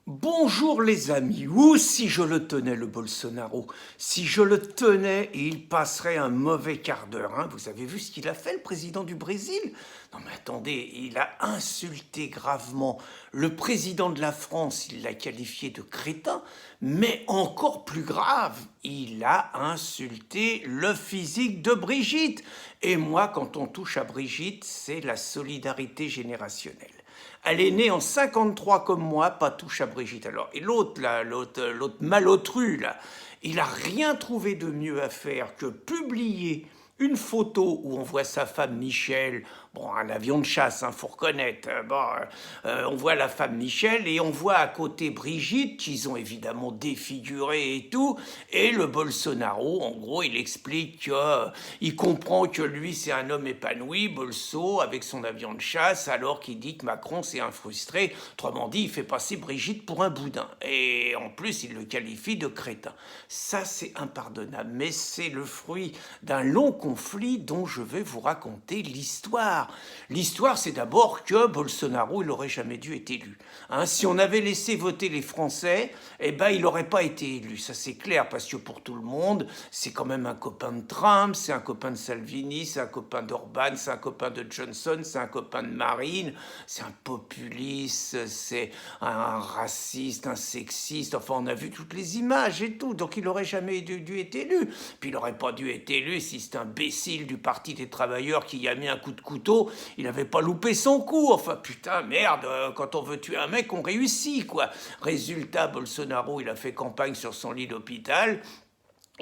Bonjour les amis, ou si je le tenais le Bolsonaro, si je le tenais il passerait un mauvais quart d'heure. Hein. Vous avez vu ce qu'il a fait le président du Brésil? Non mais attendez, il a insulté gravement le président de la France, il l'a qualifié de crétin, mais encore plus grave, il a insulté le physique de Brigitte. Et moi quand on touche à Brigitte, c'est la solidarité générationnelle. Elle est née en 53 comme moi, pas touche à Brigitte. Alors, et l'autre, là, l'autre malotru, là, il a rien trouvé de mieux à faire que publier une photo où on voit sa femme Michel, bon, un avion de chasse, hein, faut reconnaître, on voit la femme Michel et on voit à côté Brigitte, qu'ils ont évidemment défiguré et tout, et le Bolsonaro, en gros, il explique qu'il comprend que lui, c'est un homme épanoui, Bolso, avec son avion de chasse, alors qu'il dit que Macron, c'est un frustré. Autrement dit, il fait passer Brigitte pour un boudin. Et en plus, il le qualifie de crétin. Ça, c'est impardonnable, mais c'est le fruit d'un long conflit dont je vais vous raconter l'histoire. L'histoire, c'est d'abord que Bolsonaro, il n'aurait jamais dû être élu. Hein, si on avait laissé voter les Français, eh ben, il n'aurait pas été élu. Ça, c'est clair, parce que pour tout le monde, c'est quand même un copain de Trump, c'est un copain de Salvini, c'est un copain d'Orban, c'est un copain de Johnson, c'est un copain de Marine, c'est un populiste, c'est un raciste, un sexiste. Enfin, on a vu toutes les images et tout. Donc, il n'aurait jamais dû être élu. Puis, il n'aurait pas dû être élu si c'est un imbécile du Parti des Travailleurs qui y a mis un coup de couteau, il n'avait pas loupé son coup. Enfin, putain, merde, quand on veut tuer un mec, on réussit, quoi. Résultat, Bolsonaro, il a fait campagne sur son lit d'hôpital.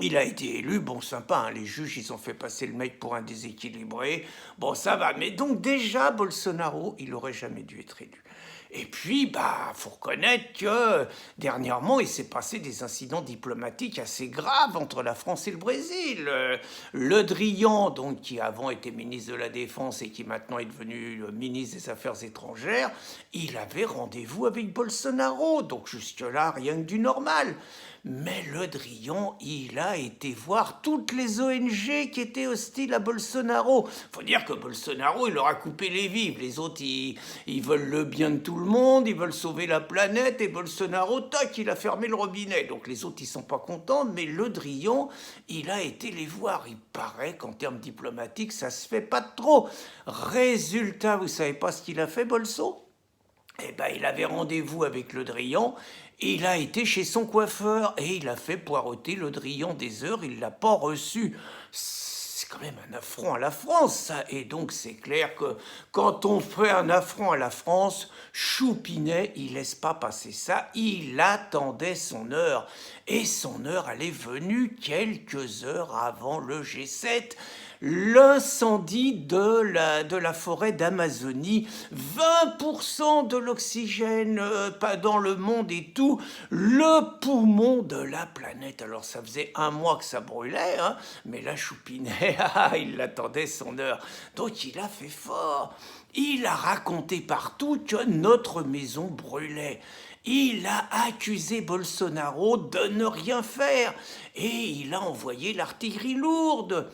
Il a été élu, bon sympa, hein, les juges ils ont fait passer le mec pour un déséquilibré, bon ça va, mais donc déjà Bolsonaro il aurait jamais dû être élu. Et puis, faut reconnaître que dernièrement, il s'est passé des incidents diplomatiques assez graves entre la France et le Brésil. Le Drian, donc, qui avant était ministre de la Défense et qui maintenant est devenu ministre des Affaires étrangères, il avait rendez-vous avec Bolsonaro. Donc jusque-là, rien que du normal. Mais Le Drian, il a été voir toutes les ONG qui étaient hostiles à Bolsonaro. Faut dire que Bolsonaro, il leur a coupé les vivres. Les autres, ils veulent le bien de tout le monde, ils veulent sauver la planète, et Bolsonaro, tac, il a fermé le robinet. Donc les autres, ils sont pas contents, mais Le Drian, il a été les voir. Il paraît qu'en termes diplomatiques, ça se fait pas trop. Résultat, vous savez pas ce qu'il a fait, Bolso? Eh ben, il avait rendez-vous avec Le Drian, il a été chez son coiffeur et il a fait poireauter Le Drian des heures, il l'a pas reçu. C'est quand même un affront à la France, ça. Et donc, c'est clair que quand on fait un affront à la France, Choupinet, il laisse pas passer ça. Il attendait son heure. Et son heure, elle est venue quelques heures avant le G7. L'incendie de la forêt d'Amazonie, 20% de l'oxygène pas dans le monde et tout, le poumon de la planète. Alors ça faisait un mois que ça brûlait, hein, mais là Choupinet, il attendait son heure. Donc il a fait fort. Il a raconté partout que notre maison brûlait. Il a accusé Bolsonaro de ne rien faire et il a envoyé l'artillerie lourde.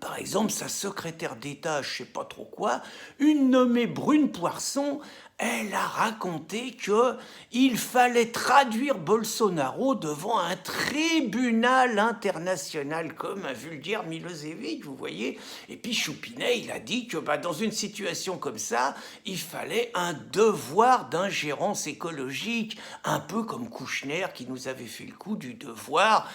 Par exemple, sa secrétaire d'État, je sais pas trop quoi, une nommée Brune Poisson, elle a raconté qu'il fallait traduire Bolsonaro devant un tribunal international, comme un vulgaire Milosevic, vous voyez. Et puis Choupinet, il a dit que dans une situation comme ça, il fallait un devoir d'ingérence écologique, un peu comme Kouchner qui nous avait fait le coup du devoir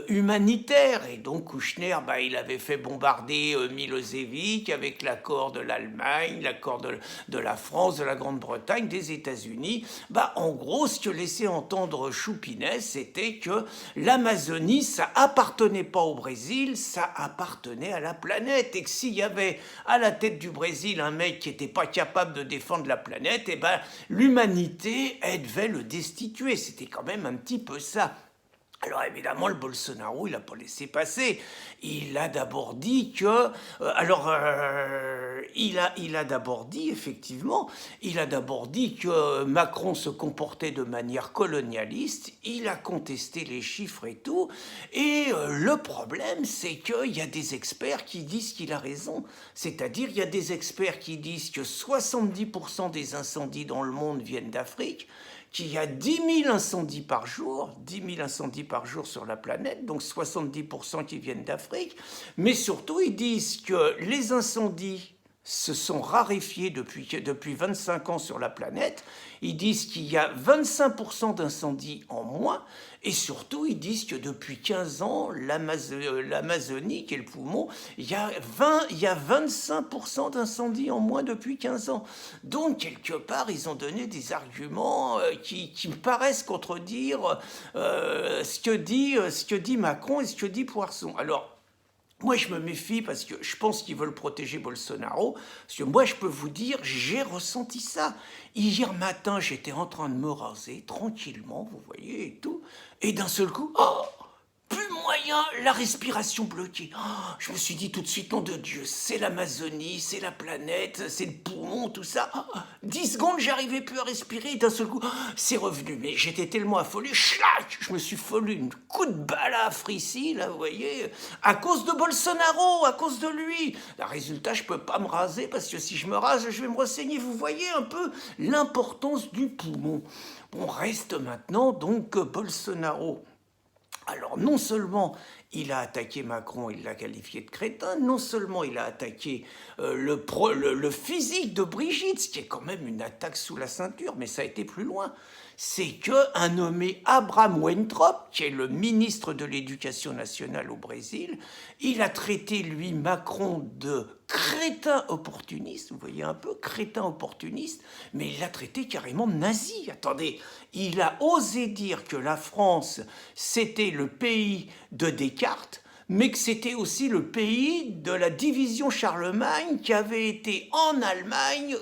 humanitaire. Et donc Kouchner, il avait fait bombarder Milosevic avec l'accord de l'Allemagne, l'accord de la France, de la Grande-Bretagne, des États-Unis. En gros, ce que laissait entendre Choupinet, c'était que l'Amazonie, ça appartenait pas au Brésil, ça appartenait à la planète. Et que s'il y avait à la tête du Brésil un mec qui était pas capable de défendre la planète, l'humanité, elle devait le destituer. C'était quand même un petit peu ça. Alors évidemment, le Bolsonaro, il n'a pas laissé passer. Il a d'abord dit que... il a d'abord dit, effectivement, il a d'abord dit que Macron se comportait de manière colonialiste. Il a contesté les chiffres et tout. Et le problème, c'est qu'il y a des experts qui disent qu'il a raison. C'est-à-dire, il y a des experts qui disent que 70% des incendies dans le monde viennent d'Afrique, qu'il y a 10 000 incendies par jour, 10 000 incendies par jour sur la planète, donc 70% qui viennent d'Afrique, mais surtout ils disent que les incendies se sont raréfiés depuis 25 ans sur la planète. Ils disent qu'il y a 25% d'incendies en moins. Et surtout, ils disent que depuis 15 ans, l'Amazonie, qui est le poumon, il y a 25% d'incendies en moins depuis 15 ans. Donc, quelque part, ils ont donné des arguments qui me paraissent contredire ce que dit Macron et ce que dit Poisson. Alors, moi, je me méfie parce que je pense qu'ils veulent protéger Bolsonaro. Parce que moi, je peux vous dire, j'ai ressenti ça. Hier matin, j'étais en train de me raser tranquillement, vous voyez, et tout. Et d'un seul coup, oh, plus moyen, la respiration bloquée. Oh, je me suis dit tout de suite, nom de Dieu, c'est l'Amazonie, c'est la planète, c'est le poumon, tout ça. Oh, 10 secondes, j'arrivais plus à respirer, et d'un seul coup, oh, c'est revenu. Mais j'étais tellement affolé, schlac, je me suis follu une coup de balafre ici, là, vous voyez, à cause de Bolsonaro, à cause de lui. Le résultat, je peux pas me raser, parce que si je me rase, je vais me ressaigner. Vous voyez un peu l'importance du poumon. On reste maintenant, donc, Bolsonaro. Alors, non seulement il a attaqué Macron, il l'a qualifié de crétin, non seulement il a attaqué le physique de Brigitte, ce qui est quand même une attaque sous la ceinture, mais ça a été plus loin. C'est qu'un nommé Abraham Weintraub, qui est le ministre de l'Éducation nationale au Brésil, il a traité, lui, Macron de crétin opportuniste, vous voyez un peu, crétin opportuniste, mais il l'a traité carrément de nazi. Attendez, il a osé dire que la France, c'était le pays de Descartes, mais que c'était aussi le pays de la division Charlemagne qui avait été en Allemagne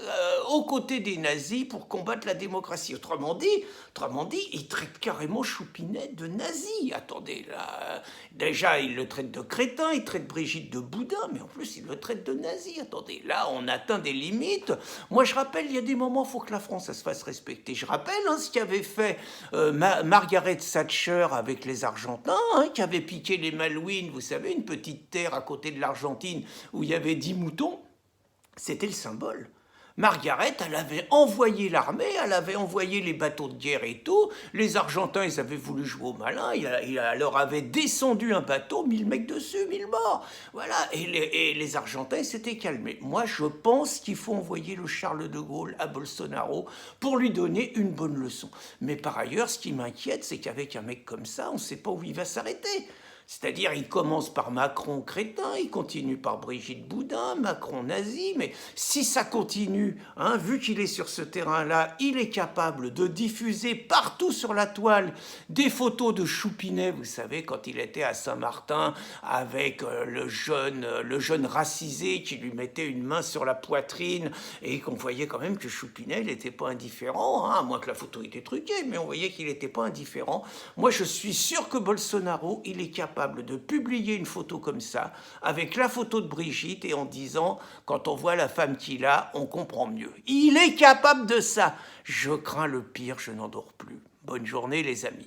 aux côtés des nazis pour combattre la démocratie. Autrement dit, il traite carrément Choupinet de nazi. Attendez, là, déjà, il le traite de crétin, il traite Brigitte de boudin, mais en plus, il le traite de nazi. Attendez, là, on atteint des limites. Moi, je rappelle, il y a des moments, il faut que la France, elle se fasse respecter. Je rappelle ce qu'avait fait Margaret Thatcher avec les Argentins, qui avait piqué les Malouines, vous savez, une petite terre à côté de l'Argentine où il y avait 10 moutons. C'était le symbole. Margaret, elle avait envoyé l'armée, elle avait envoyé les bateaux de guerre et tout. Les Argentins, ils avaient voulu jouer au malin. Il leur avait descendu un bateau, 1000 mecs dessus, 1000 morts. Voilà. Et les Argentins s'étaient calmés. Moi, je pense qu'il faut envoyer le Charles de Gaulle à Bolsonaro pour lui donner une bonne leçon. Mais par ailleurs, ce qui m'inquiète, c'est qu'avec un mec comme ça, on ne sait pas où il va s'arrêter. C'est-à-dire, il commence par Macron crétin, il continue par Brigitte Boudin, Macron nazi, mais si ça continue, vu qu'il est sur ce terrain-là, il est capable de diffuser partout sur la toile des photos de Choupinet, vous savez, quand il était à Saint-Martin avec le jeune racisé qui lui mettait une main sur la poitrine et qu'on voyait quand même que Choupinet, il n'était pas indifférent, à moins que la photo était truquée, mais on voyait qu'il n'était pas indifférent. Moi, je suis sûr que Bolsonaro, il est capable de publier une photo comme ça, avec la photo de Brigitte, et en disant, quand on voit la femme qu'il a, on comprend mieux. Il est capable de ça. Je crains le pire, je n'en dors plus. Bonne journée, les amis.